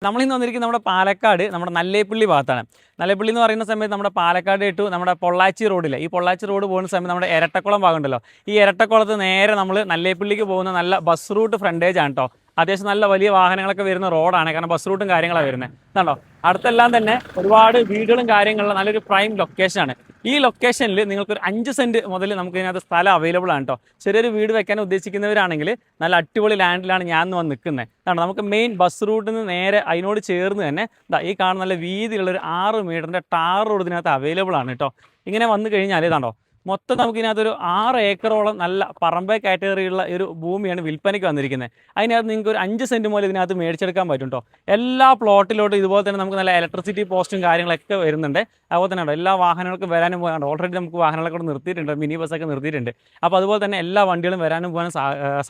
നമ്മളിന്ന് വന്നിരിക്കുന്നത് നമ്മുടെ പാലക്കാട് നമ്മുടെ നല്ലേപ്പള്ളി ഭാഗത്താണ്. നല്ലേപ്പള്ളി എന്ന് പറയുന്ന സമയത്ത് നമ്മുടെ പാലക്കാട് ടു നമ്മുടെ പൊള്ളാച്ചി റോഡിലെ ഈ പൊള്ളാച്ചി റോഡ് പോകുന്ന സമയത്ത് നമ്മുടെ ഇരട്ടക്കുളം ഭാഗമുണ്ടല്ലോ, ഈ ഇരട്ടക്കുളത്ത് നേരെ നമ്മൾ നല്ലേപ്പള്ളിക്ക് പോകുന്ന നല്ല ബസ് റൂട്ട് ഫ്രണ്ടേജ് ആണ് കേട്ടോ. അത്യാവശ്യം നല്ല വലിയ വാഹനങ്ങളൊക്കെ വരുന്ന റോഡാണ്, കാരണം ബസ് റൂട്ടും കാര്യങ്ങളാണ് വരുന്നത്. കണ്ടോ, അടുത്തെല്ലാം തന്നെ ഒരുപാട് വീടുകളും കാര്യങ്ങളും നല്ലൊരു പ്രൈം ലൊക്കേഷനാണ്. ഈ ലൊക്കേഷനിൽ നിങ്ങൾക്കൊരു 5 സെൻറ്റ് മുതൽ നമുക്ക് ഇതിനകത്ത് സ്ഥലം അവൈലബിൾ ആണ് കേട്ടോ. ചെറിയൊരു വീട് വെക്കാൻ ഉദ്ദേശിക്കുന്നവരാണെങ്കിൽ നല്ല അടിപൊളി ലാൻഡിലാണ് ഞാൻ വന്ന് നിൽക്കുന്നത്. കാരണം നമുക്ക് മെയിൻ ബസ് റൂട്ടിൽ നിന്ന് നേരെ അതിനോട് ചേർന്ന് തന്നെ ഈ കാണുന്ന നല്ല വീതിയുള്ള ഒരു 6 മീറ്ററിൻ്റെ ടാർ റോഡ് ഇതിനകത്ത് അവൈലബിൾ ആണ് കേട്ടോ. ഇങ്ങനെ വന്നു കഴിഞ്ഞാൽ ഇതാണ്ടോ, മൊത്തം നമുക്ക് ഇതിനകത്തൊരു 6 ഏക്കറോളം നല്ല പറമ്പേ കാറ്റഗറിയുള്ള ഒരു ഭൂമിയാണ് വിൽപ്പനയ്ക്ക് വന്നിരിക്കുന്നത്. അതിനകത്ത് നിങ്ങൾക്ക് ഒരു 5 സെൻറ്റ് മുതൽ ഇതിനകത്ത് മേടിച്ചെടുക്കാൻ പറ്റും കേട്ടോ. എല്ലാ പ്ലോട്ടിലോട്ടും ഇതുപോലെ തന്നെ നമുക്ക് നല്ല ഇലക്ട്രിസിറ്റി പോസ്റ്റും കാര്യങ്ങളൊക്കെ വരുന്നുണ്ട്. അതുപോലെ തന്നെ എല്ലാ വാഹനങ്ങൾക്കും വരാനും പോകാണ്ട് ഓൾറെഡി നമുക്ക് വാഹനങ്ങളൊക്കെ നിർത്തിയിട്ടുണ്ട്, മിനി ബസ്സൊക്കെ നിർത്തിയിട്ടുണ്ട്. അപ്പോൾ അതുപോലെ തന്നെ എല്ലാ വണ്ടികളും വരാനും പോകാനും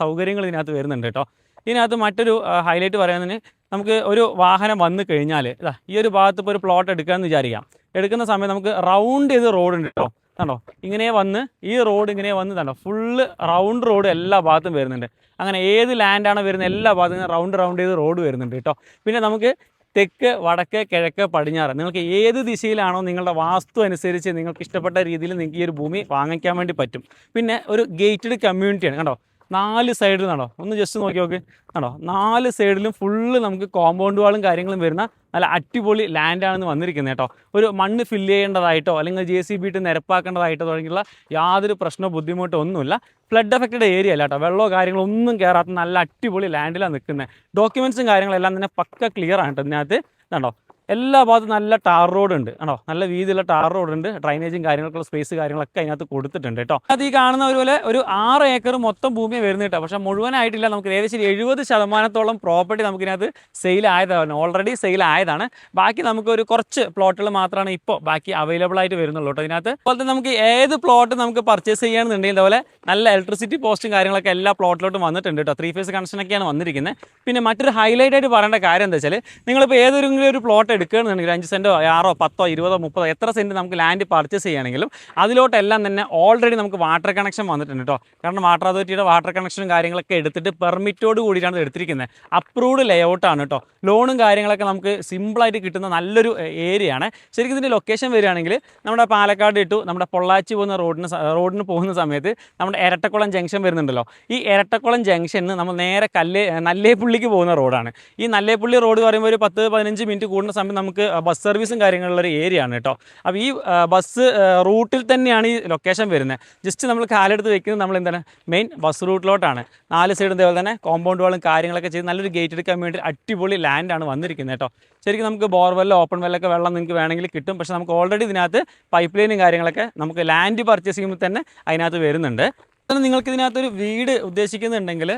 സൗകര്യങ്ങൾ ഇതിനകത്ത് വരുന്നുണ്ട് കേട്ടോ. ഇതിനകത്ത് മറ്റൊരു ഹൈലൈറ്റ് പറയുന്നതിന്, നമുക്ക് ഒരു വാഹനം വന്നു കഴിഞ്ഞാൽ ഈ ഒരു ഭാഗത്ത് ഇപ്പോൾ ഒരു പ്ലോട്ട് എടുക്കാമെന്ന് വിചാരിക്കാം. എടുക്കുന്ന സമയത്ത് നമുക്ക് റൗണ്ട് ചെയ്ത് റോഡ് ഉണ്ട് കേട്ടോ. കണ്ടോ, ഇങ്ങനെ വന്ന് ഈ റോഡ് ഇങ്ങനെ വന്ന് കണ്ടോ, ഫുള്ള് റൗണ്ട് റോഡ് എല്ലാ ഭാഗത്തും വരുന്നുണ്ട്. അങ്ങനെ ഏത് ലാൻഡാണ് വരുന്നത് എല്ലാ ഭാഗത്തും റൗണ്ട് ചെയ്ത് റോഡ് വരുന്നുണ്ട് കേട്ടോ. പിന്നെ നമുക്ക് തെക്ക്, വടക്ക്, കിഴക്ക്, പടിഞ്ഞാറ്, നിങ്ങൾക്ക് ഏത് ദിശയിലാണോ നിങ്ങളുടെ വാസ്തു അനുസരിച്ച് നിങ്ങൾക്ക് ഇഷ്ടപ്പെട്ട രീതിയിൽ നിങ്ങൾക്ക് ഈ ഒരു ഭൂമി വാങ്ങിക്കാൻ വേണ്ടി പറ്റും. പിന്നെ ഒരു ഗേറ്റഡ് കമ്മ്യൂണിറ്റിയാണ് കണ്ടോ. 4 സൈഡിൽ നിന്നാണോ, ഒന്ന് ജസ്റ്റ് നോക്കി നോക്ക് കണ്ടോ, 4 സൈഡിലും ഫുള്ള് നമുക്ക് കോമ്പൗണ്ട് വാളും കാര്യങ്ങളും വരുന്ന നല്ല അടിപൊളി ലാൻഡാണെന്ന് വന്നിരിക്കുന്നത് കേട്ടോ. ഒരു മണ്ണ് ഫില്ല് ചെയ്യേണ്ടതായിട്ടോ അല്ലെങ്കിൽ JCB ഇട്ട് നിരപ്പാക്കേണ്ടതായിട്ടോ തുടങ്ങിയുള്ള യാതൊരു പ്രശ്നമോ ബുദ്ധിമുട്ടോ ഒന്നുമില്ല. ഫ്ലഡ് എഫക്റ്റഡ് ഏരിയ അല്ല കേട്ടോ, വെള്ളമോ കാര്യങ്ങളോ ഒന്നും കയറാത്ത നല്ല അടിപൊളി ലാൻഡിലാണ് നിൽക്കുന്നത്. ഡോക്യുമെൻറ്റ്സും കാര്യങ്ങളെല്ലാം തന്നെ പക്ക ക്ലിയർ ആണ് കേട്ടോ. ഇതിനകത്ത് കണ്ടോ, എല്ലാ ഭാഗത്തും നല്ല ടാർ റോഡ് ഉണ്ട് ആണോ, നല്ല വീതിയുള്ള ടാർ റോഡ് ഉണ്ട്. ഡ്രൈനേജും കാര്യങ്ങൾക്കുള്ള സ്പേസ് കാര്യങ്ങളൊക്കെ അതിനകത്ത് കൊടുത്തിട്ടുണ്ട് കേട്ടോ. അത് ഈ കാണുന്ന പോലെ ഒരു 6 ഏക്കർ മൊത്തം ഭൂമി വരുന്നത് കേട്ടോ. പക്ഷേ മുഴുവനായിട്ടില്ല, നമുക്ക് ഏകദേശം 70% പ്രോപ്പർട്ടി നമുക്കിനകത്ത് സെയിൽ ആയതാണ്, ഓൾറെഡി സെയിൽ ആയതാണ്. ബാക്കി നമുക്ക് ഒരു കുറച്ച് പ്ലോട്ടുകൾ മാത്രമാണ് ഇപ്പോൾ ബാക്കി അവൈലബിൾ ആയിട്ട് വരുന്നുള്ളൂ കേട്ടോ ഇതിനകത്ത്. അതുപോലെ തന്നെ നമുക്ക് ഏത് പ്ലോട്ട് നമുക്ക് പർച്ചേസ് ചെയ്യുകയാണെന്നുണ്ടെങ്കിൽ ഇതുപോലെ നല്ല ഇലക്ട്രിസിറ്റി പോസ്റ്റും കാര്യങ്ങളൊക്കെ എല്ലാ പ്ലോട്ടിലോട്ടും വന്നിട്ടുണ്ട് കേട്ടോ. 3 ഫേസ് കണക്ഷനൊക്കെയാണ് വന്നിരിക്കുന്നത്. പിന്നെ മറ്റൊരു ഹൈലൈറ്റ് ആയിട്ട് പറയേണ്ട കാര്യം എന്താ വെച്ചാൽ, നിങ്ങളിപ്പോൾ ഏതെങ്കിലും ഒരു പ്ലോട്ട് എടുക്കുകയാണെന്നുണ്ടെങ്കിൽ 5 സെൻറ്റോ 6, 10, 20, 30 എത്ര സെൻറ്റ് നമുക്ക് ലാൻഡ് പർച്ചേസ് ചെയ്യുകയാണെങ്കിലും അതിലോട്ടെല്ലാം തന്നെ ഓൾറെഡി നമുക്ക് വാട്ടർ കണക്ഷൻ വന്നിട്ടുണ്ട് കേട്ടോ. കാരണം വാട്ടർ അതോറിറ്റിയുടെ വാട്ടർ കണക്ഷനും കാര്യങ്ങളൊക്കെ എടുത്തിട്ട് പെർമിറ്റോട് കൂടിയിട്ടാണ് എടുത്തിരിക്കുന്നത്. അപ്രൂവ്ഡ് ലേഔട്ടാണ് കേട്ടോ. ലോണും കാര്യങ്ങളൊക്കെ നമുക്ക് സിമ്പിളായിട്ട് കിട്ടുന്ന നല്ലൊരു ഏരിയയാണ്. ശരിക്കും ഇതിൻ്റെ ലൊക്കേഷൻ വരികയാണെങ്കിൽ നമ്മുടെ പാലക്കാട് ടു നമ്മുടെ പൊള്ളാച്ചി പോകുന്ന റോഡിന് പോകുന്ന സമയത്ത് നമ്മുടെ ഇരട്ടക്കുളം ജംഗ്ഷൻ വരുന്നുണ്ടല്ലോ, ഈ ഇരട്ടക്കുളം ജംഗ്ഷനിൽ നമ്മൾ നേരെ നല്ലേപ്പള്ളിക്ക് പോകുന്ന റോഡാണ്. ഈ നല്ലേപ്പള്ളി റോഡ് പറയുമ്പോൾ ഒരു 10-15 മിനിറ്റ് കൂടുന്ന സമയത്ത് നമുക്ക് ബസ് സർവീസും കാര്യങ്ങളുള്ളൊരു ഏരിയ ആണ് കേട്ടോ. അപ്പോൾ ഈ ബസ് റൂട്ടിൽ തന്നെയാണ് ഈ ലൊക്കേഷൻ വരുന്നത്. ജസ്റ്റ് നമ്മൾ കാലെടുത്ത് വെക്കുന്നത് നമ്മൾ എന്താണ് മെയിൻ ബസ് റൂട്ടിലോട്ടാണ്. 4 സൈഡും ഇതേപോലെ തന്നെ കോമ്പൗണ്ട് വാളും കാര്യങ്ങളൊക്കെ ചെയ്ത് നല്ലൊരു ഗേറ്റ് എടുക്കാൻ വേണ്ടി അടിപൊളി ലാൻഡാണ് വന്നിരിക്കുന്നത് കേട്ടോ. ശരിക്കും നമുക്ക് ബോർവെല്ലോ ഓപ്പൺ വെല്ലൊക്കെ വെള്ളം നിങ്ങൾക്ക് വേണമെങ്കിൽ കിട്ടും. പക്ഷേ നമുക്ക് ഓൾറെഡി ഇതിനകത്ത് പൈപ്പ് ലൈനും കാര്യങ്ങളൊക്കെ നമുക്ക് ലാൻഡ് പർച്ചേസ് ചെയ്യുമ്പോൾ തന്നെ അതിനകത്ത് വരുന്നുണ്ട്. നിങ്ങൾക്ക് ഇതിനകത്തൊരു വീട് ഉദ്ദേശിക്കുന്നുണ്ടെങ്കിൽ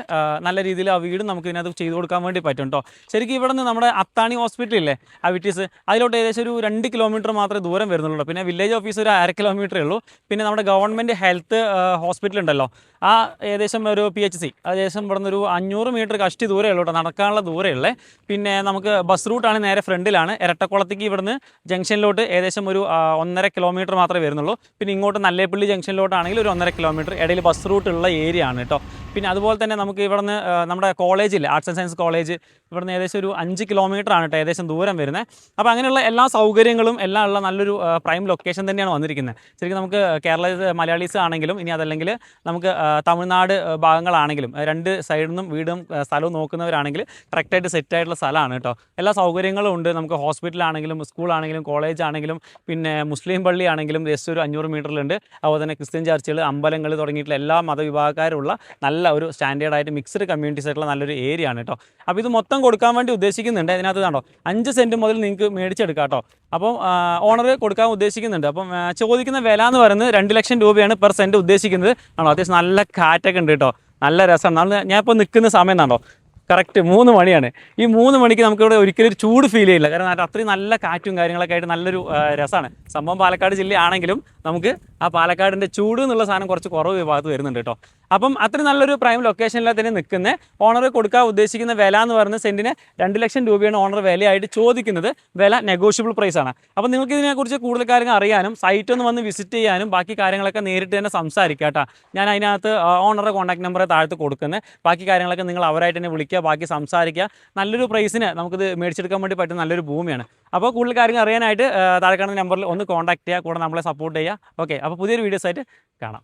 നല്ല രീതിയിൽ ആ വീട് നമുക്ക് ഇതിനകത്ത് ചെയ്ത് കൊടുക്കാൻ വേണ്ടി പറ്റും കേട്ടോ. ശരിക്കും ഇവിടെ നിന്ന് നമ്മുടെ അത്താണി ഹോസ്പിറ്റലില്ലേ, വിറ്റീസ്, അതിലോട്ട് ഏകദേശം ഒരു 2 കിലോമീറ്റർ മാത്രമേ ദൂരം വരുന്നുള്ളൂ. പിന്നെ വില്ലേജ് ഓഫീസ് ഒരു 1/2 കിലോമീറ്ററേ ഉള്ളൂ. പിന്നെ നമ്മുടെ ഗവൺമെൻറ് ഹെൽത്ത് ഹോസ്പിറ്റൽ ഉണ്ടല്ലോ, ആ ഏകദേശം ഒരു PHC ഏകദേശം ഇവിടെ നിന്നൊരു 500 മീറ്റർ കഷ്ടി ദൂരമേ ഉള്ളൂ കേട്ടോ, നടക്കാനുള്ള ദൂരമുള്ളേ. പിന്നെ നമുക്ക് ബസ് റൂട്ടാണ് നേരെ ഫ്രണ്ടിലാണ്. ഇരട്ടക്കുളത്തേക്ക് ഇവിടുന്ന് ജംഗ്ഷനിലോട്ട് ഏകദേശം ഒരു 1.5 കിലോമീറ്റർ മാത്രമേ വരുന്നുള്ളൂ. പിന്നെ ഇങ്ങോട്ട് നല്ലേപ്പള്ളി ജംഗ്ഷനിലോട്ടാണെങ്കിൽ ഒരു 1.5 കിലോമീറ്റർ, ഇടയിൽ ബസ് റൂട്ടുള്ള ഏരിയ ആണ് കേട്ടോ. പിന്നെ അതുപോലെ തന്നെ നമുക്ക് ഇവിടുന്ന് നമ്മുടെ കോളേജില്ലേ, ആർട്സ് ആൻഡ് സയൻസ് കോളേജ്, ഇവിടുന്ന് ഏകദേശം ഒരു 5 കിലോമീറ്റർ ആണ് കേട്ടോ ഏകദേശം ദൂരം വരുന്നത്. അപ്പോൾ അങ്ങനെയുള്ള എല്ലാ സൗകര്യങ്ങളും എല്ലാം ഉള്ള നല്ലൊരു പ്രൈം ലൊക്കേഷൻ തന്നെയാണ് വന്നിരിക്കുന്നത്. ശരിക്കും നമുക്ക് കേരള മലയാളീസ് ആണെങ്കിലും ഇനി അതല്ലെങ്കിൽ നമുക്ക് തമിഴ്നാട് ഭാഗങ്ങളാണെങ്കിലും 2 സൈഡിൽ നിന്നും വീടും സ്ഥലവും നോക്കുന്നവരാണെങ്കിൽ കറക്റ്റായിട്ട് സെറ്റായിട്ടുള്ള സ്ഥലമാണ് കേട്ടോ. എല്ലാ സൗകര്യങ്ങളും ഉണ്ട്. നമുക്ക് ഹോസ്പിറ്റലാണെങ്കിലും സ്കൂളാണെങ്കിലും കോളേജ് ആണെങ്കിലും പിന്നെ മുസ്ലിം പള്ളി ആണെങ്കിലും ജസ്റ്റ് ഒരു 500 മീറ്ററിലുണ്ട്. അതുപോലെ തന്നെ ക്രിസ്ത്യൻ ചർച്ചുകൾ, അമ്പലങ്ങൾ തുടങ്ങിയിട്ടുള്ള എല്ലാ മതവിഭാഗക്കാരുള്ള നല്ല ഒരു സ്റ്റാൻഡേർഡായിട്ട് മിക്സ്ഡ് കമ്മ്യൂണിറ്റീസ് ആയിട്ടുള്ള നല്ലൊരു ഏരിയ ആണ് കേട്ടോ. അപ്പോൾ ഇത് മൊത്തം കൊടുക്കാൻ വേണ്ടി ഉദ്ദേശിക്കുന്നുണ്ട്. ഇതിനകത്ത് കണ്ടോ 5 സെൻറ്റ് മുതൽ നിങ്ങൾക്ക് മേടിച്ചെടുക്കാം കേട്ടോ. അപ്പം ഓണർ കൊടുക്കാൻ ഉദ്ദേശിക്കുന്നുണ്ട്. അപ്പം ചോദിക്കുന്ന വില എന്ന് പറയുന്നത് 2 ലക്ഷം രൂപയാണ് പെർ സെൻറ്റ് ഉദ്ദേശിക്കുന്നത്. ആണോ, അത്യാവശ്യം നല്ല കാറ്റൊക്കെ ഉണ്ട് കേട്ടോ, നല്ല രസമാണ്. ഞാനിപ്പോൾ നിൽക്കുന്ന സമയം എന്നാണോ കറക്റ്റ് 3 മണിയാണ്. ഈ 3 മണിക്ക് നമുക്കിവിടെ ഒരിക്കലും ഒരു ചൂട് ഫീൽ ചെയ്യില്ല. കാരണം അത്രയും നല്ല കാറ്റും കാര്യങ്ങളൊക്കെ ആയിട്ട് നല്ലൊരു രസമാണ്. സംഭവം പാലക്കാട് ജില്ലയാണെങ്കിലും നമുക്ക് ആ പാലക്കാടിൻ്റെ ചൂട് എന്നുള്ള സാധനം കുറച്ച് കുറവ് ഈ ഭാഗത്ത് വരുന്നുണ്ട് കേട്ടോ. അപ്പം അത്രയും നല്ലൊരു പ്രൈം ലൊക്കേഷനിൽ തന്നെ നിൽക്കുന്ന ഓണർ കൊടുക്കാൻ ഉദ്ദേശിക്കുന്ന വില എന്ന് പറയുന്നത് സെൻറ്റിന് 2 ലക്ഷം രൂപയാണ് ഓണർ വിലയായിട്ട് ചോദിക്കുന്നത്. വില നെഗോഷ്യബിൾ പ്രൈസ് ആണ്. അപ്പോൾ നിങ്ങൾക്ക് ഇതിനെക്കുറിച്ച് കൂടുതൽ കാര്യങ്ങൾ അറിയാനും സൈറ്റ് ഒന്ന് വന്ന് വിസിറ്റ് ചെയ്യാനും ബാക്കി കാര്യങ്ങളൊക്കെ നേരിട്ട് തന്നെ സംസാരിക്കാം കേട്ടോ. ഞാൻ അതിനകത്ത് ഓണറുടെ കോൺടാക്ട് നമ്പർ താഴത്ത് കൊടുക്കുന്നത്. ബാക്കി കാര്യങ്ങളൊക്കെ നിങ്ങൾ അവരായിട്ട് തന്നെ വിളിക്കുക, ബാക്കി സംസാരിക്കുക. നല്ലൊരു പ്രൈസിന് നമുക്കിത് മേടിച്ചെടുക്കാൻ വേണ്ടി പറ്റുന്ന നല്ലൊരു ഭൂമിയാണ്. അപ്പോൾ കൂടുതൽ കാര്യങ്ങൾ അറിയാനായിട്ട് താഴെ കാണുന്ന നമ്പറിൽ ഒന്ന് കോൺടാക്ട് ചെയ്യുക, കൂടെ നമ്മളെ സപ്പോർട്ട് ചെയ്യുക. ഓക്കെ, അപ്പോൾ പുതിയൊരു വീഡിയോസ് ആയിട്ട് കാണാം.